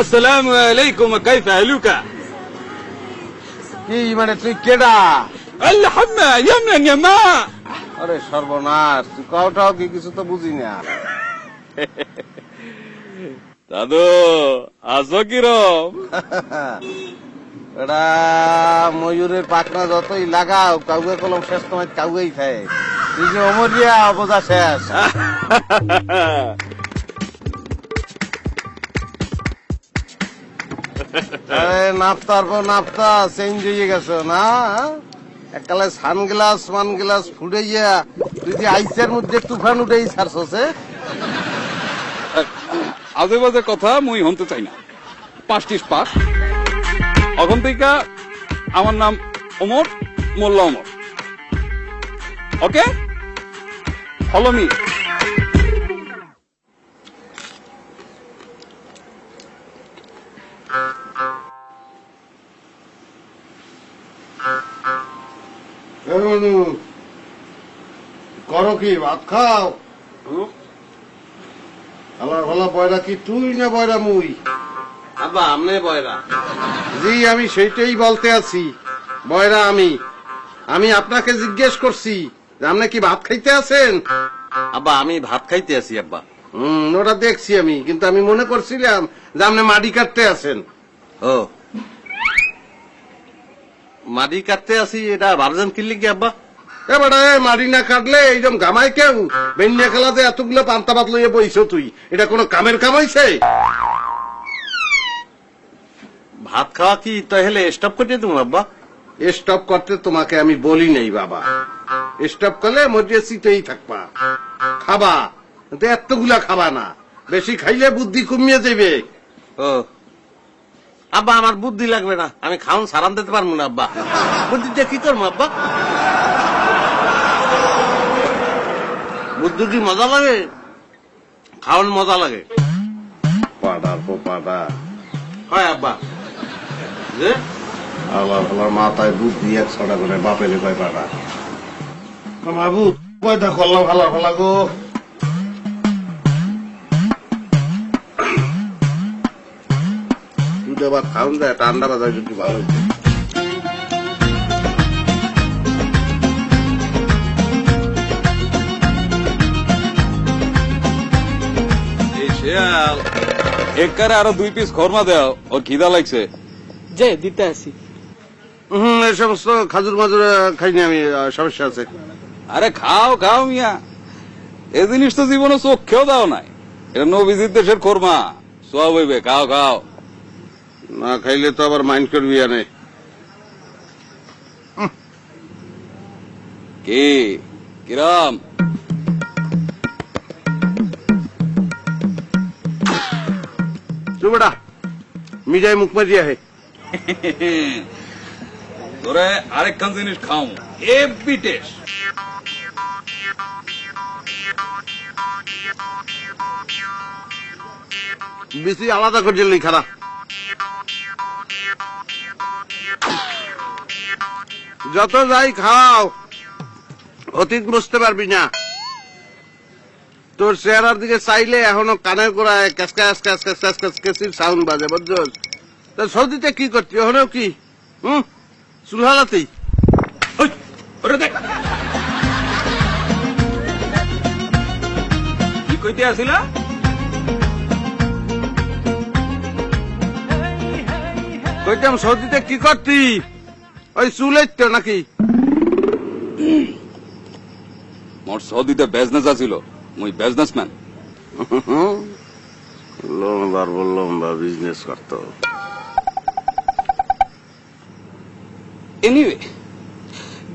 আসসালামু আলাইকুম কাইফা হালুকা কি মানে তুই কেডা? আল্লাহ হাম্মা ইয়ামনান ইয়ামা আরে সর্বনাশ, তুই কাউটাও কি কিছু তো বুঝি না। দাদু আছো কিরম? এটা ময়ূরের পাখনা যতই লাগাও কাউকে কলম শেষ তোমার কাউকেই খায়। তুই যে অমরিয়া বোঝা শেষ। আরে নাপতার পর নাপতা চেঞ্জ হয়ে গেছো না? এককালে সানগ্লাস মানগ্লাস ফুটাইয়া তুই যে আইসের মধ্যে তুফান উঠেই ছাড়ছছে। আজে বাজে কথা মুই হনতে চাই না। পাঁচটিস পাস এখন থেকে আমার নাম ওমর, মোল্লা ওমর। ওকে, ফলো মি। করো কি, ভাত খাও? আল্লাহ ভালো বয়রা কি তুই না বয়রা মুই? আব্বা আমনে বয়রা। জি আমি সেইটাই বলতে আছি, বয়রা আমি। আমি আপনাকে জিজ্ঞেস করছি যে আপনি কি ভাত খাইতে আছেন? আব্বা আমি ভাত খাইতে আছি আব্বা। ওটা দেখছি আমি, কিন্তু আমি মনে করছিলাম যে আপনি মাটি কাটতে আছেন। ও মাটি কাটতে আছি, এটা ভাবছেন কিনলি কি আব্বা? এবারে মাটি না কাটলে এইরকম গামায় কেউ বেন্যা খেলাতে এতগুলো পান্তা ভাত লইয়া বইছো তুই, এটা কোনো কামের কাম হইছে? ভাত খাওয়া কি তাহলে স্টপ করতে তুমি আব্বা? স্টপ করতে তোমাকে আমি বলি নাই বাবা। স্টপ করলে মধ্যে সিটেই থাকবা, খাবা, কিন্তু এতগুলা খাবা না। বেশি খাইলে বুদ্ধি কমিয়ে যাবে। ও আব্বা আমার বুদ্ধি লাগবে না, আমি খাওন সারান দিতে পারবো না আব্বা। বুদ্ধিটা কি করবো আব্বা? বুদ্ধি মজা লাগে, খাওয়ান মজা লাগে। পাড়ার পো পাড়া হয় আব্বা যে আল্লাহ আল্লাহর মাথায় বুদ্ধি 100টা করে বাপের কয় পাড়া। বাবু কয়টা করলাম ভালো ভালো গো। দুটো ভাত খাওন যায়, ঠান্ডা বাজার একটু ভালো হইছে। শিয়াল একবারে আরো 2 পিস খরমা দাও, ওর খিদা লাগছে। যে দিতে আসি। এই সমস্ত খাজুর মাজুর খাইনি আমি, সমস্যা আছে। আরে খাও খাও মিয়া, এই জিনিস তো জীবনে চোখেও দাও নাই। এটা নবীজির দেশের খরমা, সব হইবে। খাও খাও। না খাইলে তো আবার মাইন্ড করবি আনে। কি কিরাম? তুই বেটা মিজাই মুখ মারিয়া হে। তোরে আরেকখান জিনিস খাও, এভরি টেস্ট। বেশি আলাদা করে দিলি খারাপ। যত যাই খাও অতীত বুঝতে পারবি না। তোর চেহারার দিকে চাইলে এখনো কানের গোড়ায় ক্যাসকাস ক্যাসকাস ক্যাসকাস ক্যাসির সাউন্ড বাজে, বুঝছস? তা সর্দিতে কি করছি এখনো কি? চুলহালাতেই দেখ কি কইতে আসিলা? কইতাম সর্দিতে কি করতি? ওই চুলের তো নাকি? মোর সৌদিতে বিজনেস আছিল, মুই বিজনেসম্যান। লম্বার লম্বা বিজনেস করতো। এনিওয়ে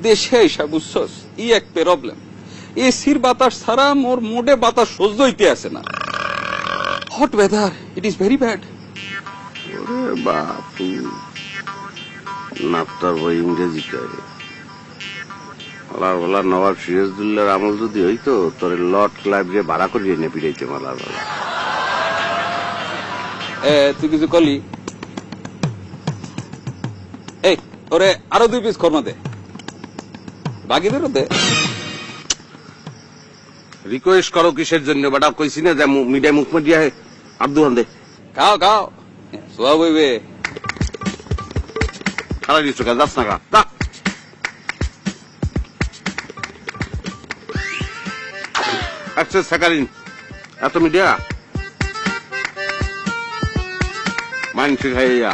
দেশে এসা বুঝছস ই এক প্রবলেম। এসির বাতাস ছাড়া মোর মোডে বাতাস সহ্য হইতে আসে না। Hot weather, it is very bad. ওরে বাপু, নাপতার বই ইংরেজি কয়ে আলার বেলা নবাব সিরাজদুল্লাহর আমল যদি হইতো তোর লট লাইব্রেরি ভাড়া করিয়ে এনে পিড়াইতে মালার বেলা। তুই কিছু কলি? এই ওরে আরো 2 পিস খরমা দে, বাকিদেরও দে। রিকোয়েস্ট করো কিসের জন্য বেটা? কইছি না যে মিডিয়া মুখ দিয়ে আব্দুল দে। খাও খাও, সোয়াব হইবে। খারাপ দিচ্ছ কা, যাস না কা, যা। আচ্ছা স্যাকারিন এত মিডিয়া মাংস খাইয়া